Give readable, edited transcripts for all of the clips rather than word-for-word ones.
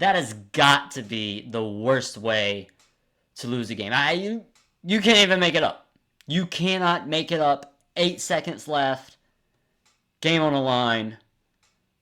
That has got to be the worst way to lose a game. You can't even make it up. You cannot make it up. 8 seconds left. Game on the line.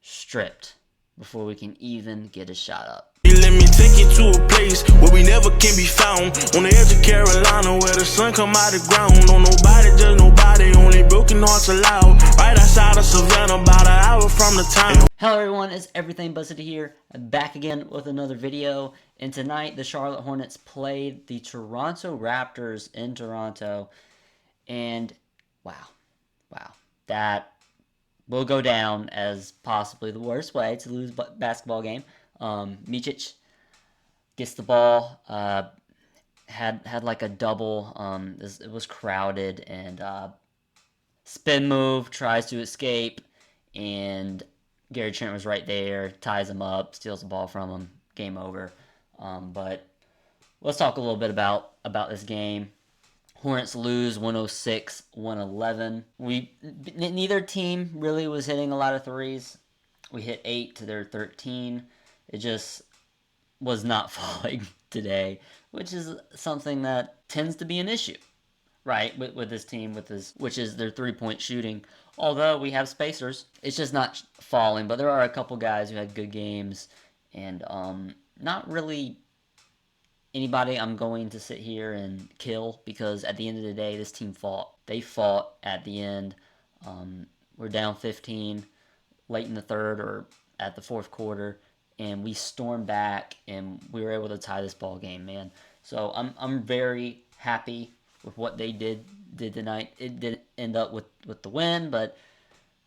Stripped before we can even get a shot up. Let me take you to a place where we never can be found. On the edge of Carolina where the sun come out of the ground. Don't nobody judge nobody, only broken hearts allowed. Right outside of Savannah, about an hour from the town. Hello everyone, it's Everything Busted here, back again with another video. And tonight the Charlotte Hornets played the Toronto Raptors in Toronto. And wow, that will go down as possibly the worst way to lose a basketball game. Micic gets the ball, had like a double, it was crowded, and spin move, tries to escape, and Gary Trent was right there, ties him up, steals the ball from him, game over. But let's talk a little bit about this game. Hornets lose 106-111. Neither team really was hitting a lot of threes. We hit 8 to their 13. It just was not falling today, which is something that tends to be an issue, right, with this team, which is their three-point shooting. Although we have spacers, it's just not falling. But there are a couple guys who had good games, and not really anybody I'm going to sit here and kill, because at the end of the day, this team fought. They fought at the end. We're down 15 late in the third or at the fourth quarter, and we stormed back, and we were able to tie this ball game, man. So I'm very happy with what they did tonight. It didn't end up with the win, but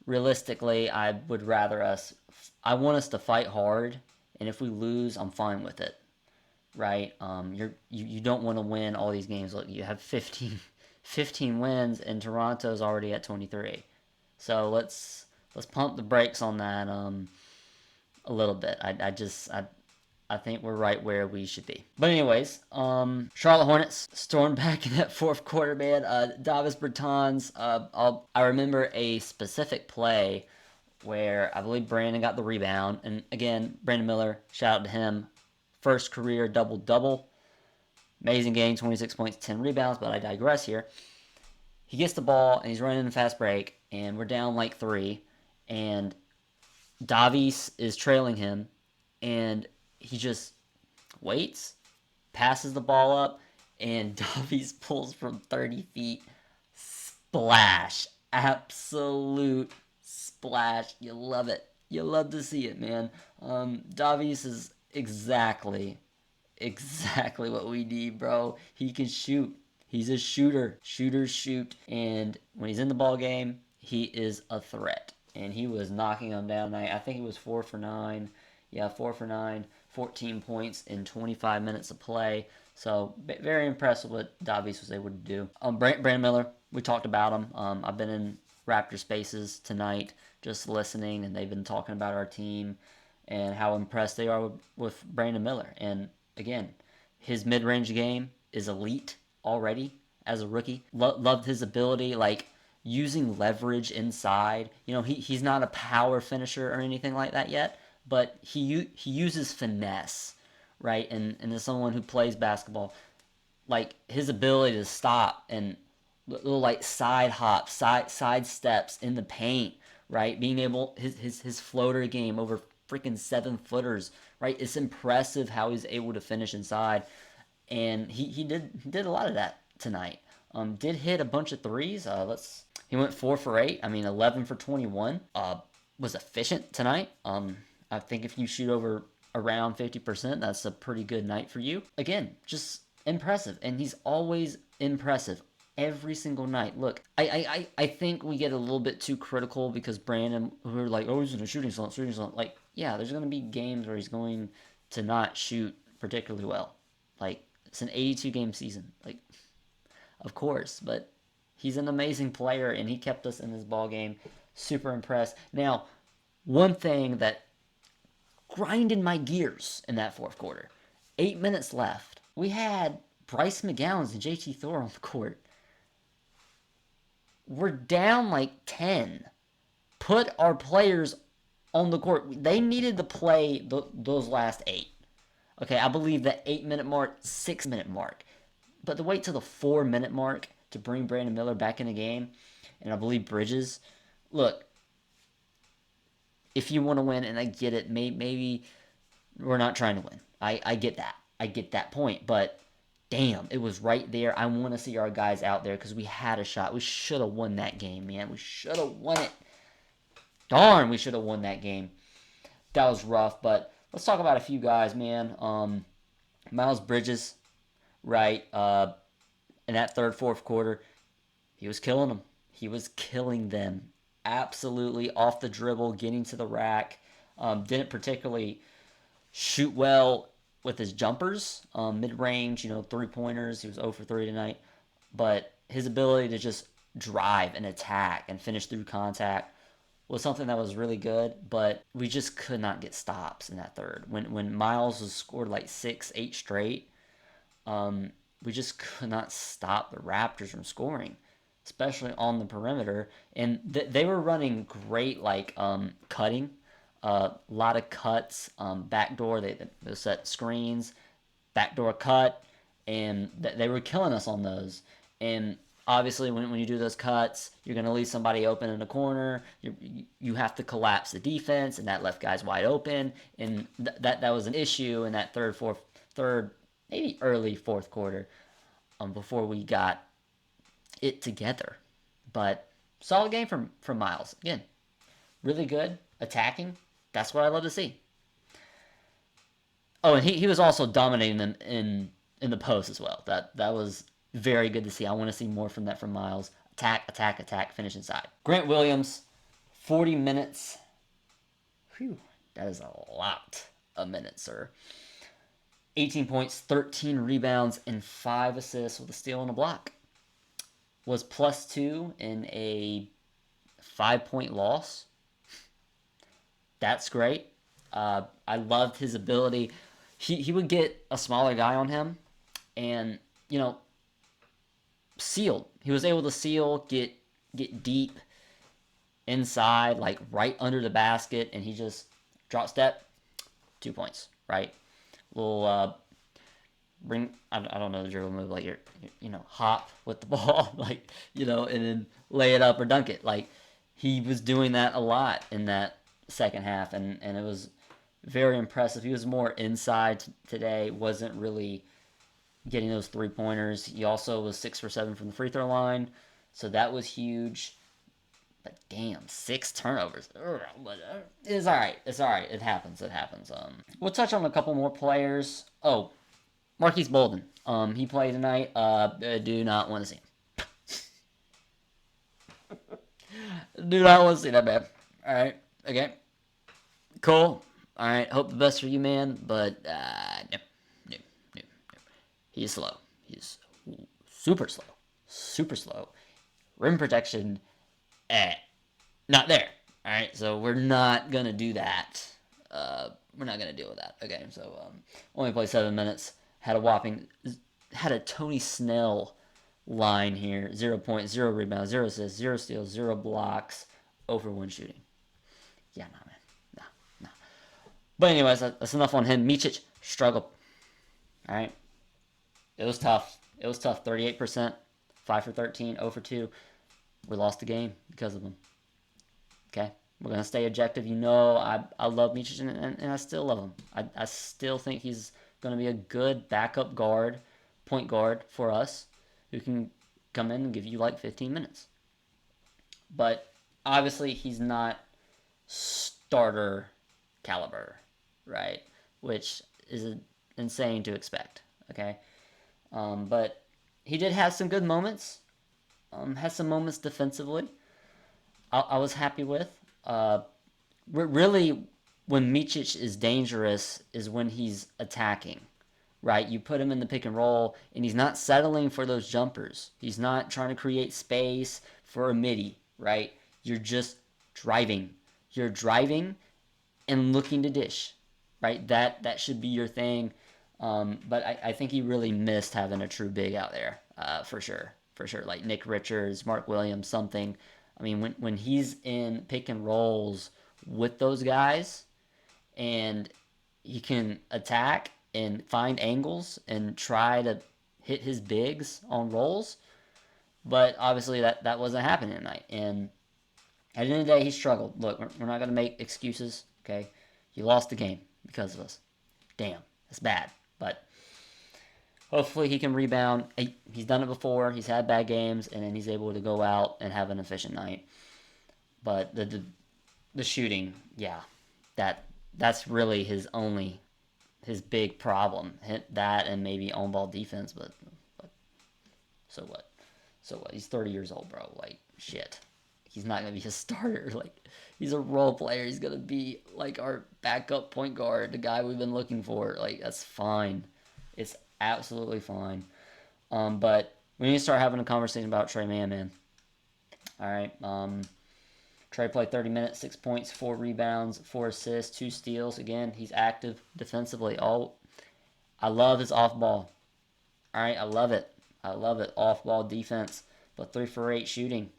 realistically, I would rather I want us to fight hard, and if we lose, I'm fine with it, right? You don't want to win all these games. Look, you have 15 wins, and Toronto's already at 23. So let's pump the brakes on that a little bit. I think we're right where we should be. But anyways, Charlotte Hornets stormed back in that fourth quarter, man. Davis Bertans, I remember a specific play where I believe Brandon got the rebound. And again, Brandon Miller, shout out to him. First career double-double. Amazing game, 26 points, 10 rebounds, but I digress here. He gets the ball, and he's running a fast break, and we're down like 3. And Davis is trailing him, and he just waits, passes the ball up, and Davis pulls from 30 feet. Splash. Absolute splash. You love it. You love to see it, man. Davis is exactly what we need, bro. He can shoot. He's a shooter. Shooters shoot. And when he's in the ball game, he is a threat. And he was knocking them down tonight. I think he was 4 for 9. Yeah, 4 for 9. 14 points in 25 minutes of play. So, very impressed with what Davis was able to do. Brandon Miller, we talked about him. I've been in Raptor Spaces tonight just listening, and they've been talking about our team and how impressed they are with Brandon Miller. And, again, his mid-range game is elite already as a rookie. Loved his ability, like, using leverage inside. You know, he's not a power finisher or anything like that yet, but he uses finesse, right? And as someone who plays basketball, like, his ability to stop and little like side hops, side steps in the paint, right? Being able, his floater game over freaking 7-footers, right? It's impressive how he's able to finish inside, and he did a lot of that tonight. Did hit a bunch of threes. He went 4 for 8. I mean, 11 for 21. Was efficient tonight. I think if you shoot over around 50%, that's a pretty good night for you. Again, just impressive, and he's always impressive every single night. Look, I think we get a little bit too critical because Brandon, we're like, oh, he's in a shooting slump. Like, yeah, there's going to be games where he's going to not shoot particularly well. Like, it's an 82-game season. Like, of course, but he's an amazing player, and he kept us in this ball game. Super impressed. Now, one thing that grinded my gears in that fourth quarter, 8 minutes left. We had Bryce McGowens and JT Thor on the court. We're down like 10. Put our players on the court. They needed to play those last 8, Okay, I believe the 8-minute mark, 6-minute mark. But to wait till the 4-minute mark to bring Brandon Miller back in the game, and I believe Bridges, look, if you want to win, and I get it, maybe we're not trying to win. I get that. I get that point. But damn, it was right there. I want to see our guys out there because we had a shot. We should have won that game, man. We should have won it. Darn, we should have won that game. That was rough. But let's talk about a few guys, man. Miles Bridges, right? In that third, fourth quarter, he was killing them. He was killing them. Absolutely off the dribble, getting to the rack. Didn't particularly shoot well with his jumpers, mid-range, 3-pointers. He was 0 for 3 tonight. But his ability to just drive and attack and finish through contact was something that was really good, but we just could not get stops in that third. When Miles was scored like 6, 8 straight, we just could not stop the Raptors from scoring, especially on the perimeter. And they were running great, like cutting, a lot of cuts, backdoor. They set screens, backdoor cut, and they were killing us on those. And obviously, when you do those cuts, you're going to leave somebody open in the corner. You have to collapse the defense, and that left guys wide open. And that was an issue in that third, maybe early fourth quarter, before we got it together. But solid game from Miles. Again, really good attacking. That's what I love to see. Oh, and he was also dominating them in the post as well. That was very good to see. I want to see more from that from Miles. Attack, finish inside. Grant Williams, 40 minutes. Whew, that is a lot of minutes, sir. 18 points, 13 rebounds, and 5 assists with a steal and a block. Was +2 in a 5-point loss. That's great. I loved his ability. He would get a smaller guy on him and, sealed. He was able to seal, get deep inside, like right under the basket, and he just drop step, 2 points, right? Little I don't know the dribble move, like you're hop with the ball, like, and then lay it up or dunk it. Like, he was doing that a lot in that second half, and it was very impressive. He was more inside today, wasn't really getting those 3-pointers. He also was 6 for 7 from the free throw line, so that was huge. But damn, 6 turnovers. It's all right. It's all right. It happens. We'll touch on a couple more players. Oh, Marquise Bolden. He played tonight. I do not want to see him. Do not want to see that, man. All right. Okay. Cool. All right. Hope the best for you, man. But no. He's slow. He's super slow. Super slow. Rim protection, not there. All right. So we're not gonna do that. We're not gonna deal with that. Okay. So only played 7 minutes. Had a Tony Snell line here. 0 points, 0 rebounds, 0 assists, 0 steals, 0 blocks, 0 for 1 shooting. Yeah, nah, man. Nah. But anyways, that's enough on him. Micic struggled. All right. It was tough. 38%, 5 for 13, 0 for 2. We lost the game because of him. Okay? We're going to stay objective. I love Micic, and I still love him. I still think he's going to be a good backup guard, point guard for us, who can come in and give you like 15 minutes. But obviously he's not starter caliber, right? Which is insane to expect, okay? But he did have some good moments. Had some moments defensively I was happy with. Really, when Micic is dangerous is when he's attacking, right? You put him in the pick and roll, and he's not settling for those jumpers. He's not trying to create space for a midi, right? You're just driving. You're driving and looking to dish, right? That should be your thing. But I think he really missed having a true big out there, for sure. Like Nick Richards, Mark Williams, something. I mean, when he's in pick and rolls with those guys and he can attack and find angles and try to hit his bigs on rolls. But obviously that wasn't happening tonight. And at the end of the day, he struggled. Look, we're not going to make excuses, okay? You lost the game because of us. Damn, that's bad. But hopefully he can rebound. He's done it before. He's had bad games, and then he's able to go out and have an efficient night. But the shooting, yeah, that's really his big problem. Hit that and maybe on ball defense, but so what? So what? He's 30 years old, bro. Like shit. He's not gonna be a starter. Like he's a role player. He's gonna be like our backup point guard, the guy we've been looking for. Like that's fine. It's absolutely fine. But we need to start having a conversation about Trey Mann, man. All right. Trey played 30 minutes, 6 points, 4 rebounds, 4 assists, 2 steals. Again, he's active defensively. I love his off ball. All right, I love it. I love it. Off ball defense, but 3 for 8 shooting.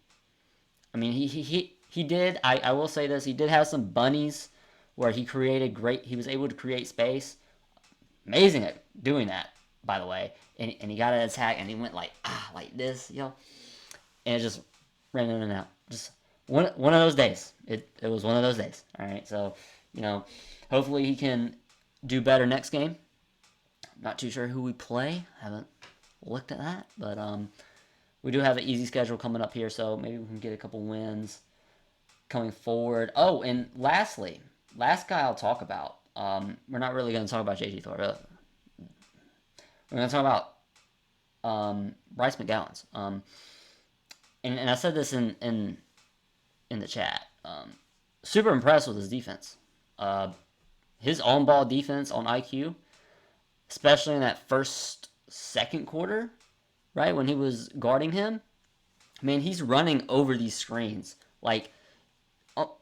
I mean, he did. I will say this. He did have some bunnies where he was able to create space. Amazing at doing that, by the way. And he got an attack and he went like this, and it just ran in and out. Just one of those days. It was one of those days. All right, so hopefully he can do better next game. Not too sure who we play. Haven't looked at that, but we do have an easy schedule coming up here, so maybe we can get a couple wins coming forward. Oh, and lastly, last guy I'll talk about. We're not really going to talk about JT Thor. We're going to talk about Bryce McGowens. And I said this in the chat. Super impressed with his defense. His on-ball defense on IQ, especially in that second quarter, right, when he was guarding him. Man, he's running over these screens. Like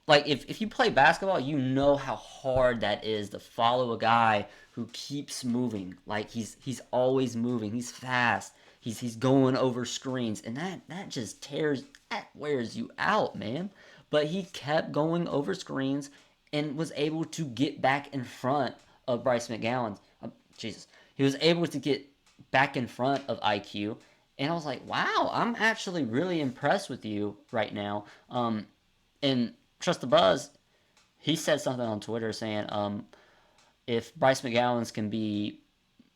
if you play basketball, you know how hard that is to follow a guy who keeps moving. Like he's always moving. He's fast. He's going over screens, and that just wears you out, man. But he kept going over screens and was able to get back in front of Bryce McGowan. He was able to get back in front of IQ, and I was like, wow, I'm actually really impressed with you right now. And Trust the Buzz, he said something on Twitter saying, if Bryce McGowan can be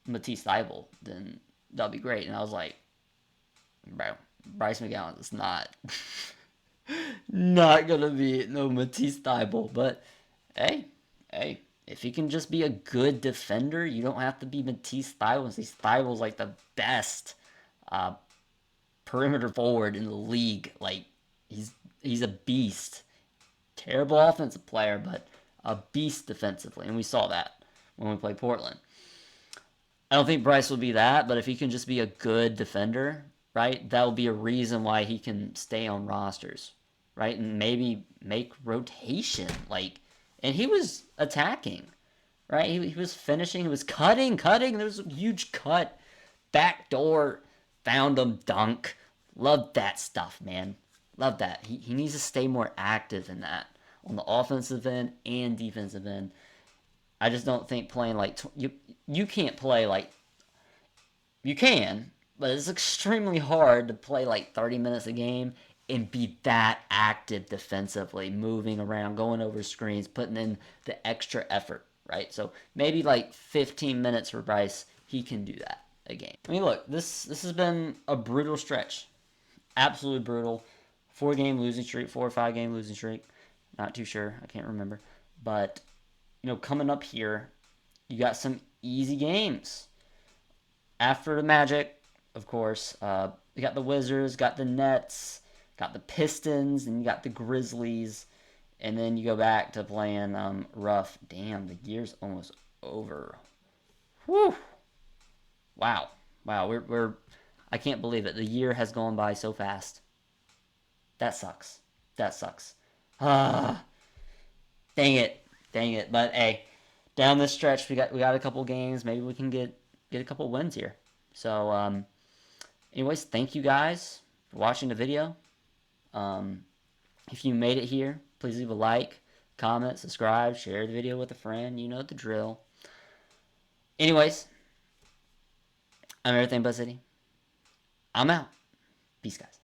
Matisse Thybulle, then that'll be great. And I was like, bro, Bryce McGowan is not gonna be no Matisse Thybulle. But hey, if he can just be a good defender, you don't have to be Matisse Thybulle. Matisse Thybulle's like the best perimeter forward in the league. Like he's a beast. Terrible offensive player, but a beast defensively, and we saw that when we played Portland. I don't think Bryce will be that, but if he can just be a good defender, right, that will be a reason why he can stay on rosters, right, and maybe make rotation. And he was attacking, right? He was finishing. He was cutting. There was a huge cut, backdoor, found him, dunk. Love that stuff, man. Love that. He needs to stay more active in that on the offensive end and defensive end. I just don't think playing you can't play you can, but it's extremely hard to play 30 minutes a game and be that active defensively, moving around, going over screens, putting in the extra effort, right? So maybe 15 minutes for Bryce, he can do that a game. I mean, look, this has been a brutal stretch. Absolutely brutal. 4 or 5 game losing streak. Not too sure. I can't remember. But, coming up here, you got some easy games. After the Magic, of course, you got the Wizards, got the Nets, got the Pistons, and you got the Grizzlies. And then you go back to playing rough. Damn, the year's almost over. Whew. Wow. We're I can't believe it. The year has gone by so fast. That sucks. Dang it. But hey, down this stretch we got a couple games. Maybe we can get a couple wins here. So anyways, thank you guys for watching the video. If you made it here, please leave a like, comment, subscribe, share the video with a friend. You know the drill. Anyways, I'm Everything Buzz City. I'm out. Peace, guys.